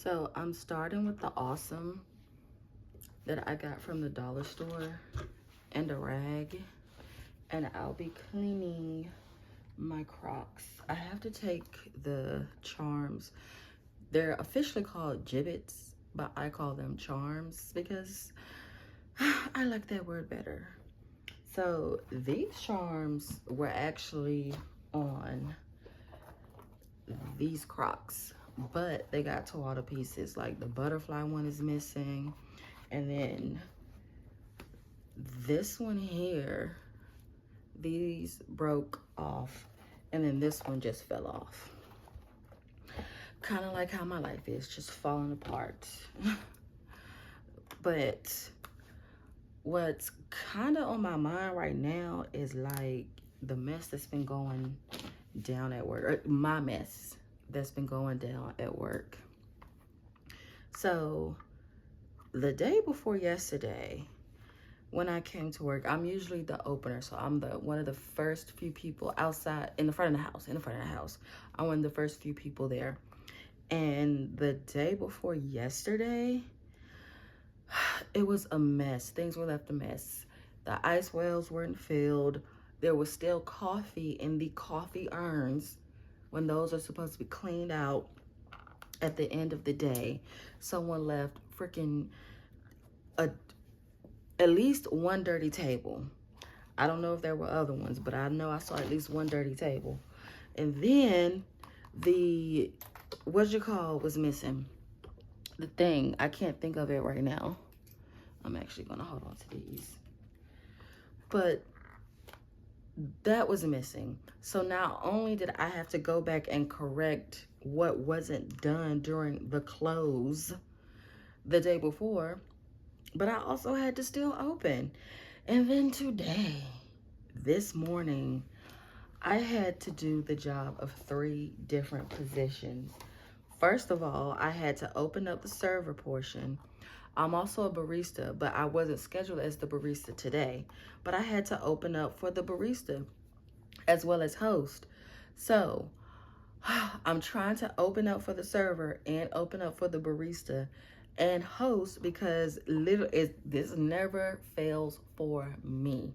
So I'm starting with the awesome that I got from the dollar store and a rag, and I'll be cleaning my Crocs. I have to take the charms. They're officially called gibbets, but I call them charms because I like that word better. So these charms were actually on these Crocs, but they got tore all to pieces. Like the butterfly one is missing, and then this one here, these broke off, and then this one just fell off. Kind of like how my life is, just falling apart. But what's kind of on my mind right now is like the mess that's been going down at work, or my mess that's been going down at work. So the day before yesterday, when I came to work, I'm usually the opener, so I'm the one of the first few people outside in the front of the house. I'm one of the first few people there. And the day before yesterday, it was a mess. Things were left a mess. The ice wells weren't filled. There was still coffee in the coffee urns when those are supposed to be cleaned out at the end of the day. Someone left freaking at least one dirty table. I don't know if there were other ones, but I know I saw at least one dirty table. And then the was missing. The thing, I can't think of it right now. I'm actually gonna hold on to these. But that was missing. So not only did I have to go back and correct what wasn't done during the close the day before, but I also had to still open. And then today, this morning, I had to do the job of 3 different positions. First of all, I had to open up the server portion. I'm also a barista, but I wasn't scheduled as the barista today. But I had to open up for the barista as well as host. So I'm trying to open up for the server and open up for the barista and host, because this never fails for me.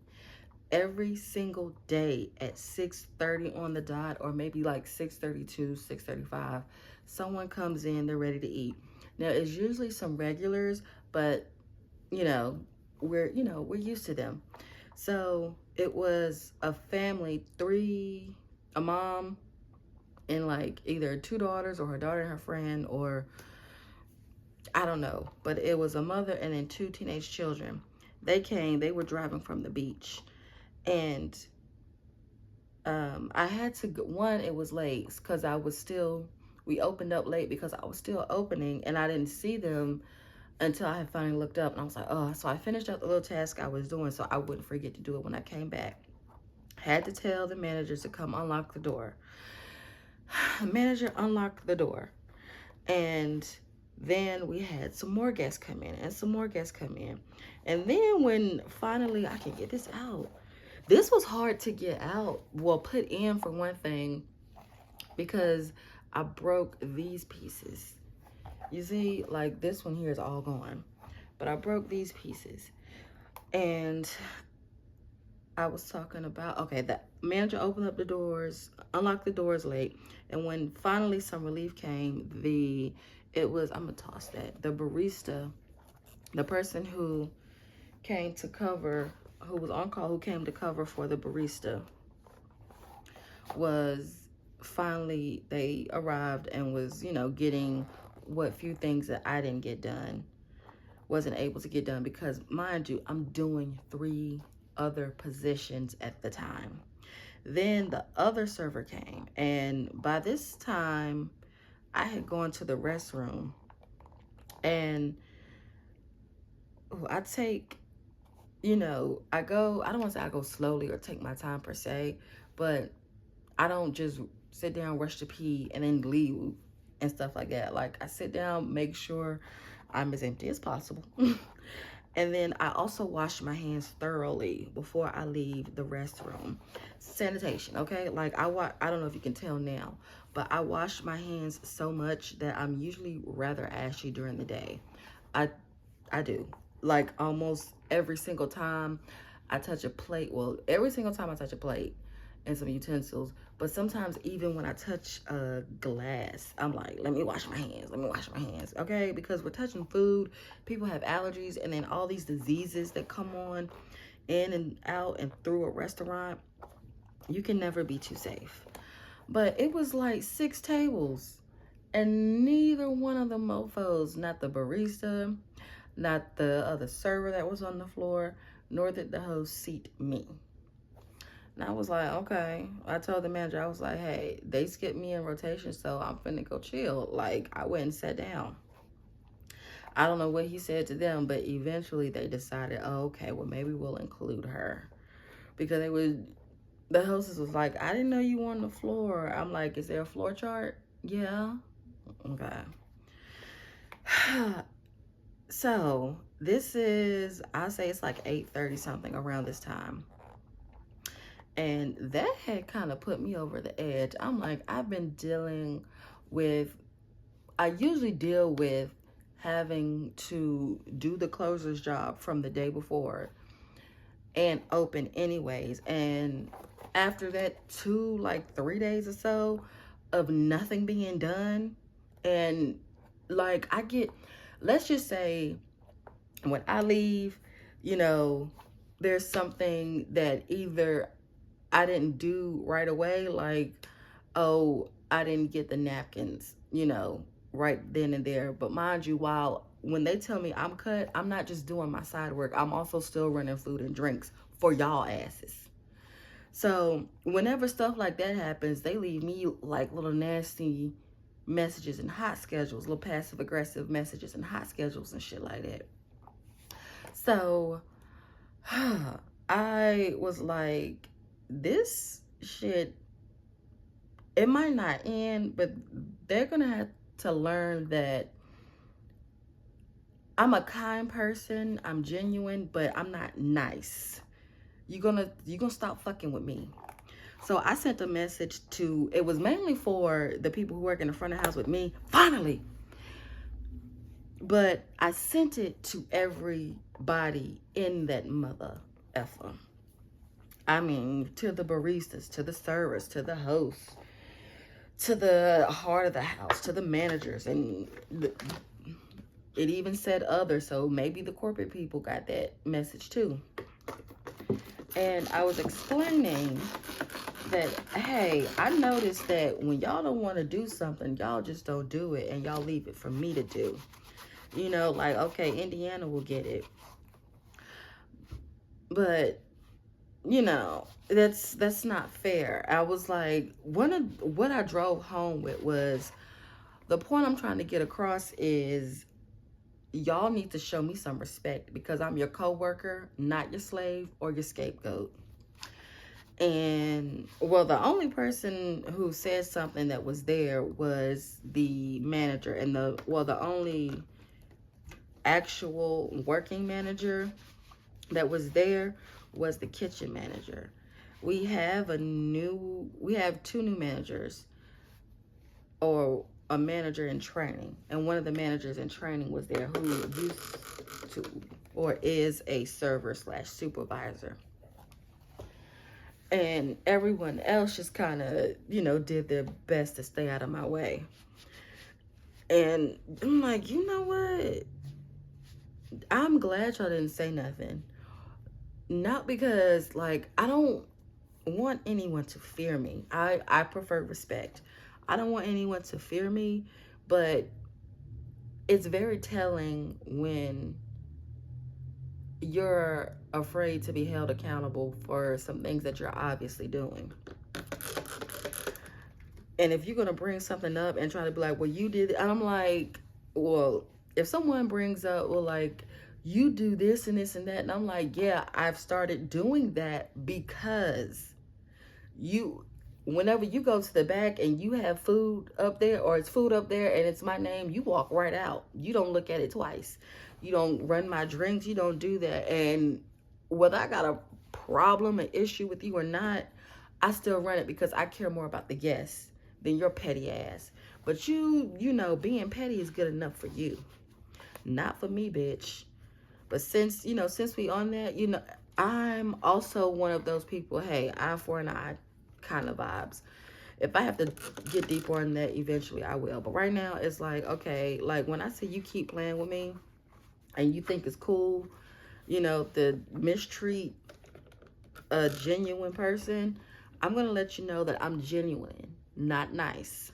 Every single day at 6:30 on the dot, or maybe like 6:32, 6:35, someone comes in, they're ready to eat. Now it's usually some regulars, but we're used to them. So it was a family, a mom and like either 2 daughters or her daughter and her friend, or I don't know, but it was a mother and then 2 teenage children. They were driving from the beach. And I had to it was late because we opened up late because I was still opening, and I didn't see them until I had finally looked up, and I was like, oh. So I finished up the little task I was doing so I wouldn't forget to do it when I came back. Had to tell the managers to come unlock the door. Manager unlocked the door, and then we had some more guests come in and some more guests come in. And then when finally I can get this out, this was hard to get out, well, put in for one thing, because I broke these pieces. You see, like this one here is all gone, but I broke these pieces. And I was talking about, okay, the manager opened up the doors, unlocked the doors late, and when finally some relief came, I'm gonna toss that. The barista, the person who came to cover, who was on call, who came to cover for the barista, they arrived and was, getting what few things that I didn't get done, wasn't able to get done, because mind you, I'm doing 3 other positions at the time. Then the other server came, and by this time I had gone to the restroom, and I take, I don't want to say I go slowly or take my time per se, but I don't just sit down, rush to pee, and then leave and stuff like that. Like, I sit down, make sure I'm as empty as possible. And then I also wash my hands thoroughly before I leave the restroom. Sanitation, okay? Like, I don't know if you can tell now, but I wash my hands so much that I'm usually rather ashy during the day. I do. Like almost every single time I touch a plate, well, every single time I touch a plate and some utensils, but sometimes even when I touch a glass, I'm like, let me wash my hands, let me wash my hands, okay? Because we're touching food, people have allergies, and then all these diseases that come on in and out and through a restaurant, you can never be too safe. But it was like 6 tables, and neither one of the mofos, not the barista, not the other server that was on the floor, nor did the host seat me. And I was like, okay. I told the manager, I was like, hey, they skipped me in rotation, so I'm finna go chill. Like, I went and sat down. I don't know what he said to them, but eventually they decided, oh, okay, well, maybe we'll include her. Because the hostess was like, I didn't know you were on the floor. I'm like, is there a floor chart? Yeah. Okay. So this is, I say it's like 8:30 something around this time. And that had kind of put me over the edge. I'm like, I've been dealing with, I usually deal with having to do the closer's job from the day before and open anyways. And after that 3 days or so of nothing being done, and like I get, let's just say when I leave, you know, there's something that either I didn't do right away, like, oh, I didn't get the napkins, you know, right then and there. But mind you, when they tell me I'm cut, I'm not just doing my side work. I'm also still running food and drinks for y'all asses. So whenever stuff like that happens, they leave me like little nasty messages and hot schedules, little passive aggressive messages and hot schedules and shit like that. So I was like, this shit, it might not end, but they're gonna have to learn that I'm a kind person, I'm genuine, but I'm not nice. You're gonna stop fucking with me. So I sent a message to, it was mainly for the people who work in the front of the house with me, finally. But I sent it to everybody in that mother effer. I mean, to the baristas, to the servers, to the hosts, to the heart of the house, to the managers, and it even said others, so maybe the corporate people got that message too. And I was explaining that, hey, I noticed that when y'all don't want to do something, y'all just don't do it, and y'all leave it for me to do. You know, like, okay, Indiana will get it. But, you know, that's not fair. I was like, what I drove home with was, the point I'm trying to get across is, y'all need to show me some respect because I'm your coworker, not your slave or your scapegoat. And, well, the only person who said something that was there was the manager, and the only actual working manager that was there was the kitchen manager. We have 2 new managers, or a manager in training, and one of the managers in training was there who used to or is a server / supervisor. And everyone else just kind of, you know, did their best to stay out of my way. And I'm like, you know what? I'm glad y'all didn't say nothing. Not because, like, I don't want anyone to fear me. I prefer respect. I don't want anyone to fear me, but it's very telling when you're afraid to be held accountable for some things that you're obviously doing. And if you're going to bring something up and try to be like, well, you did it, I'm like, well, if someone brings up, well, like, you do this and this and that, and I'm like, yeah, I've started doing that because whenever you go to the back and you have food up there, or it's food up there and it's my name, you walk right out. You don't look at it twice. You don't run my drinks. You don't do that. And whether I got a problem, an issue with you or not, I still run it because I care more about the guests then you're petty ass. But you know, being petty is good enough for you. Not for me, bitch. But since, you know, since we on that, you know, I'm also one of those people, hey, eye for an eye kind of vibes. If I have to get deeper on that, eventually I will. But right now, it's like, okay, like when I say you keep playing with me and you think it's cool, you know, to mistreat a genuine person, I'm going to let you know that I'm genuine, not nice.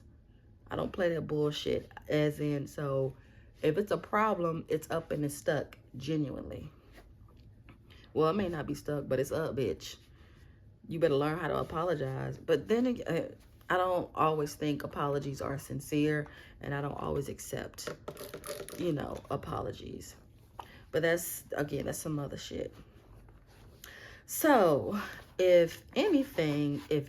I don't play that bullshit, as in, so if it's a problem, it's up and it's stuck, genuinely. Well, it may not be stuck, but it's up, bitch. You better learn how to apologize. But then again, I don't always think apologies are sincere, and I don't always accept, you know, apologies. But that's, again, that's some other shit. So, if anything, if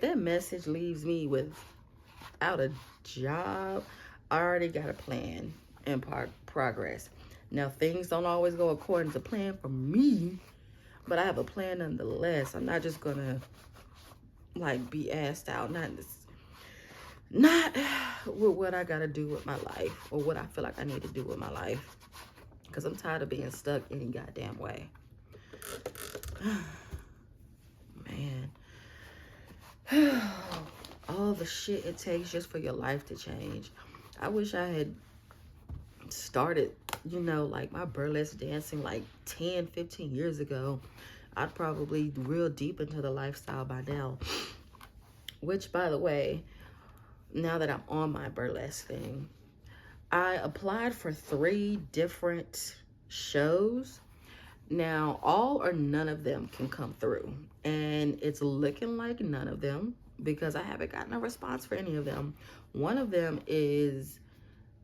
that message leaves me without a job, I already got a plan in progress. Now, things don't always go according to plan for me, but I have a plan nonetheless. I'm not just gonna like be asked out, not with what I gotta do with my life or what I feel like I need to do with my life, because I'm tired of being stuck any goddamn way. Man. All the shit it takes just for your life to change. I wish I had started, you know, like my burlesque dancing like 10, 15 years ago. I'd probably real deep into the lifestyle by now. Which, by the way, now that I'm on my burlesque thing, I applied for 3 different shows. Now, all or none of them can come through. And it's looking like none of them, because I haven't gotten a response for any of them. One of them is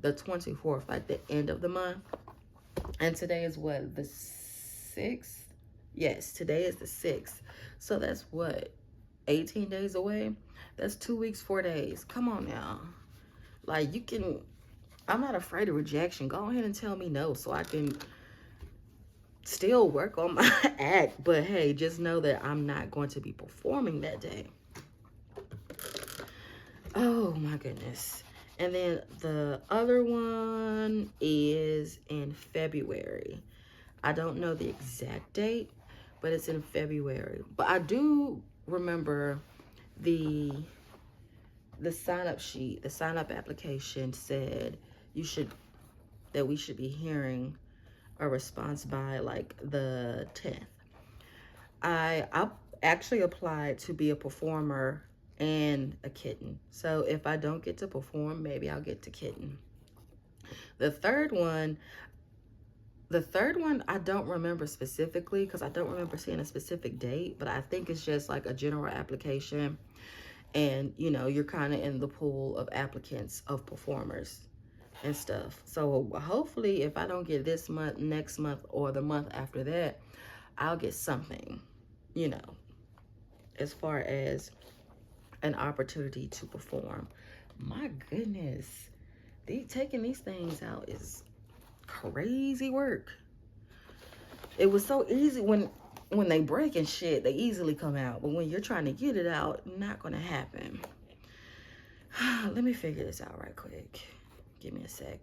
the 24th, like the end of the month. And today is what, the 6th? Yes, today is the 6th. So that's what, 18 days away? That's 2 weeks, 4 days. Come on now. Like, you can, I'm not afraid of rejection. Go ahead and tell me no so I can still work on my act. But hey, just know that I'm not going to be performing that day. Oh my goodness. And then the other one is in February. I don't know the exact date, but it's in February. But I do remember the sign-up sheet, the sign-up application said we should be hearing a response by like the 10th. I actually applied to be a performer and a kitten. So if I don't get to perform, maybe I'll get to kitten. The third one I don't remember specifically, because I don't remember seeing a specific date, but I think it's just like a general application. And, you know, you're kind of in the pool of applicants of performers and stuff. So hopefully if I don't get this month, next month, or the month after that, I'll get something, you know, as far as an opportunity to perform. My goodness, taking these things out is crazy work. It was so easy when they break and shit, they easily come out. But when you're trying to get it out, not gonna happen. Let me figure this out right quick. Give me a sec.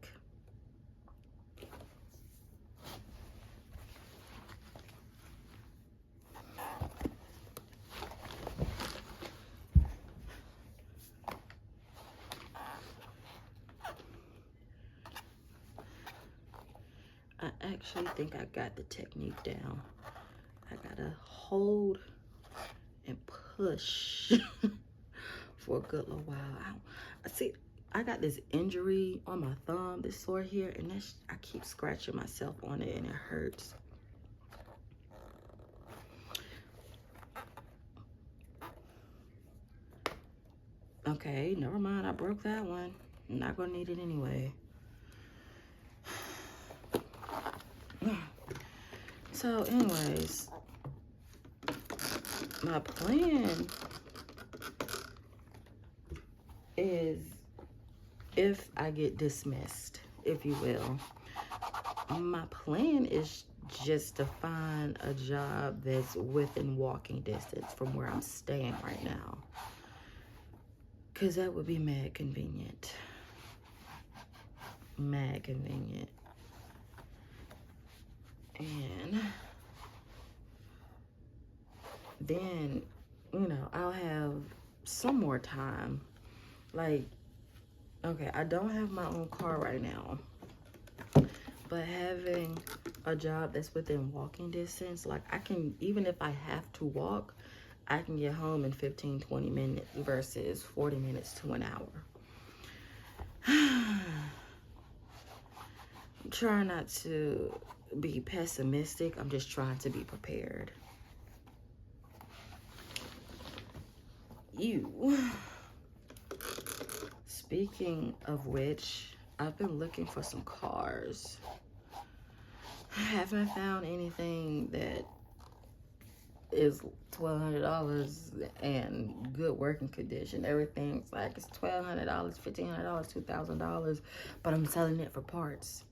I actually think I got the technique down. I gotta hold and push for a good little while. I got this injury on my thumb, this sore here, and I keep scratching myself on it and it hurts. Okay, never mind, I broke that one. I'm not gonna need it anyway. So anyways, my plan is, if I get dismissed, if you will, my plan is just to find a job that's within walking distance from where I'm staying right now. Because that would be mad convenient. Mad convenient. And then, you know, I'll have some more time. Like, okay, I don't have my own car right now. But having a job that's within walking distance, like I can, even if I have to walk, I can get home in 15, 20 minutes versus 40 minutes to an hour. I'm trying not to be pessimistic. I'm just trying to be prepared. Speaking of which, I've been looking for some cars. I haven't found anything that is $1,200 and good working condition. Everything's like it's $1,200, $1,500, $2,000, but I'm selling it for parts.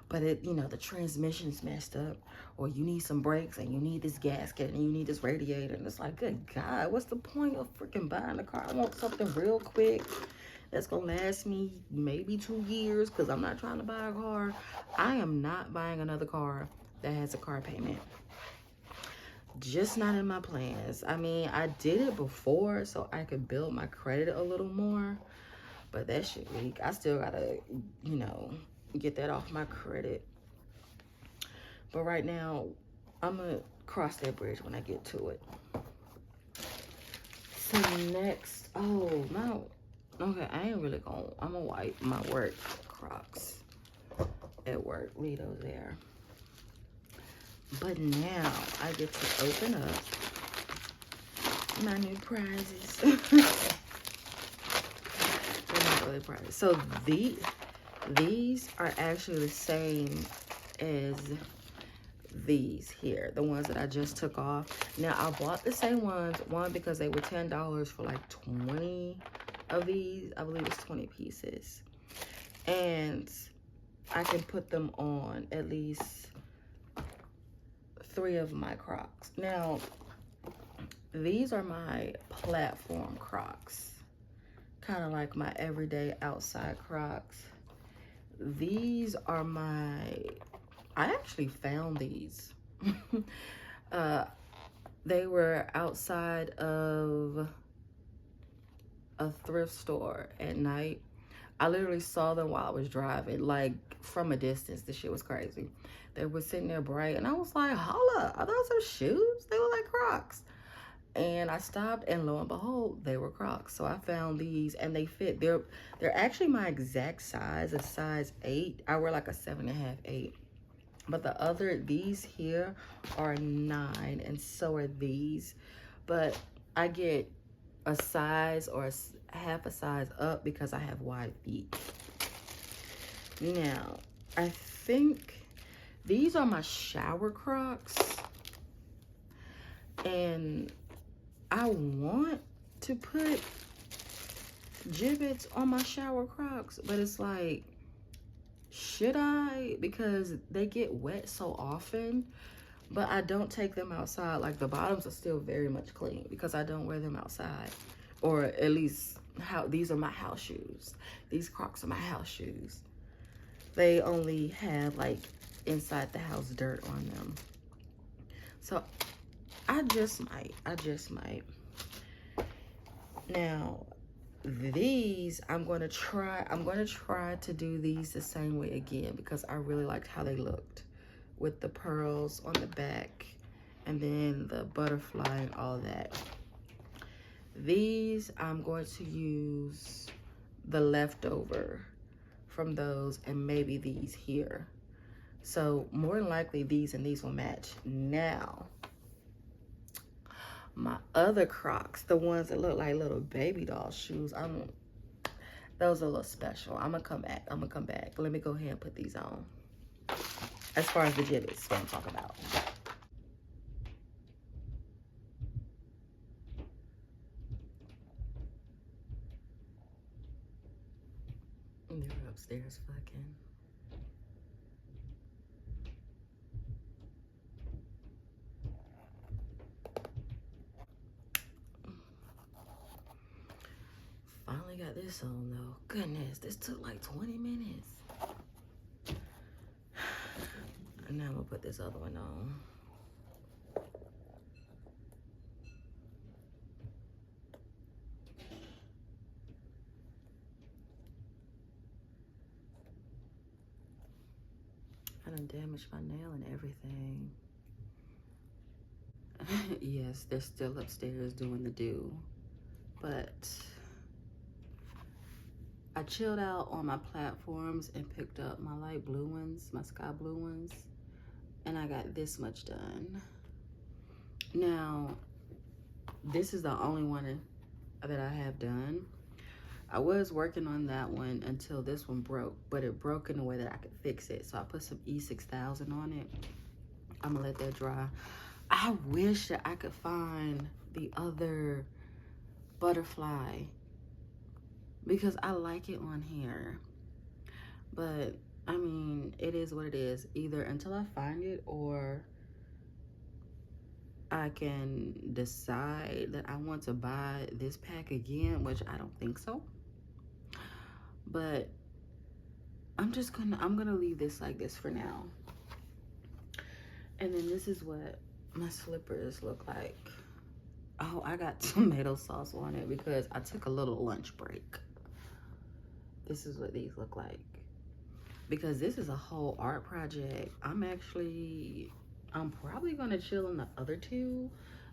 But it, you know, the transmission's messed up, or you need some brakes and you need this gasket and you need this radiator, and it's like, good God, what's the point of freaking buying a car? I want something real quick that's gonna last me maybe 2 years, because I'm not trying to buy a car. I am not buying another car that has a car payment. Just not in my plans. I mean, I did it before so I could build my credit a little more, but that shit weak. I still gotta, you know, get that off my credit. But right now, I'm gonna cross that bridge when I get to it. So next, oh no, okay, I ain't really gonna, I'm gonna wipe my work Crocs at work, leave those there. But now I get to open up my new prizes. They're not really prizes. So these are actually the same as these here, the ones that I just took off. Now I bought the same ones, one because they were $10 for like 20 of these. I believe it's 20 pieces. And I can put them on at least 3 of my Crocs. Now, these are my platform Crocs. Kind of like my everyday outside Crocs. These are my, I actually found these. They were outside of a thrift store at night. I literally saw them while I was driving, like from a distance. This shit was crazy. They were sitting there bright, and I was like, holla, are those some shoes? They look like Crocs. And I stopped, and lo and behold, they were Crocs. So I found these, and they fit. They're actually my exact size, a size 8. I wear like a 7.5, 8. But these here are 9, and so are these. But I get a size or half a size up because I have wide feet. Now, I think these are my shower Crocs, and I want to put gibbets on my shower Crocs, but it's like, should I? Because they get wet so often, but I don't take them outside. Like the bottoms are still very much clean because I don't wear them outside, or at least these are my house shoes. These Crocs are my house shoes. They only have like inside the house dirt on them. So I just might. Now, these I'm gonna try to do these the same way again because I really liked how they looked with the pearls on the back and then the butterfly and all that. These I'm going to use the leftover from those and maybe these here. So more than likely these and these will match. Now, my other Crocs, the ones that look like little baby doll shoes, those are a little special. I'm gonna come back. Let me go ahead and put these on. As far as the gibbets, what I'm talking about. They're upstairs fucking. this on though. Goodness, this took like 20 minutes. And now I'm gonna put this other one on. I done damaged my nail and everything. Yes, they're still upstairs doing the do. But I chilled out on my platforms and picked up my light blue ones, my sky blue ones. And I got this much done. Now, this is the only one that I have done. I was working on that one until this one broke, but it broke in a way that I could fix it. So I put some E6000 on it. I'm gonna let that dry. I wish that I could find the other butterfly because I like it on here. But I mean, it is what it is. Either until I find it or I can decide that I want to buy this pack again, which I don't think so. But I'm gonna leave this like this for now. And then this is what my slippers look like. Oh, I got tomato sauce on it because I took a little lunch break. This is what these look like. Because this is a whole art project. I'm probably gonna chill on the other two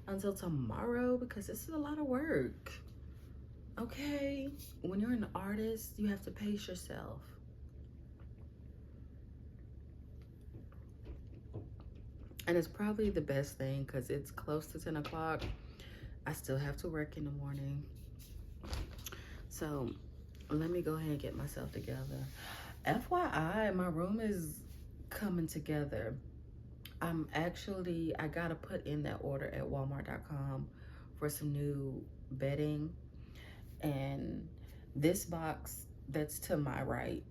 until tomorrow because this is a lot of work. Okay, when you're an artist, you have to pace yourself. And it's probably the best thing because it's close to 10 o'clock. I still have to work in the morning. So let me go ahead and get myself together. FYI, my room is coming together. I gotta put in that order at walmart.com for some new bedding. And this box that's to my right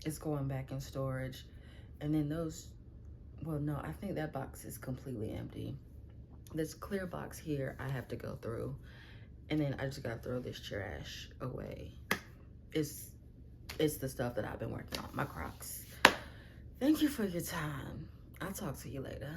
is going back in storage. And then well, no, I think that box is completely empty. This clear box here, I have to go through. And then I just gotta throw this trash away. It's the stuff that I've been working on, my Crocs. Thank you for your time. I'll talk to you later.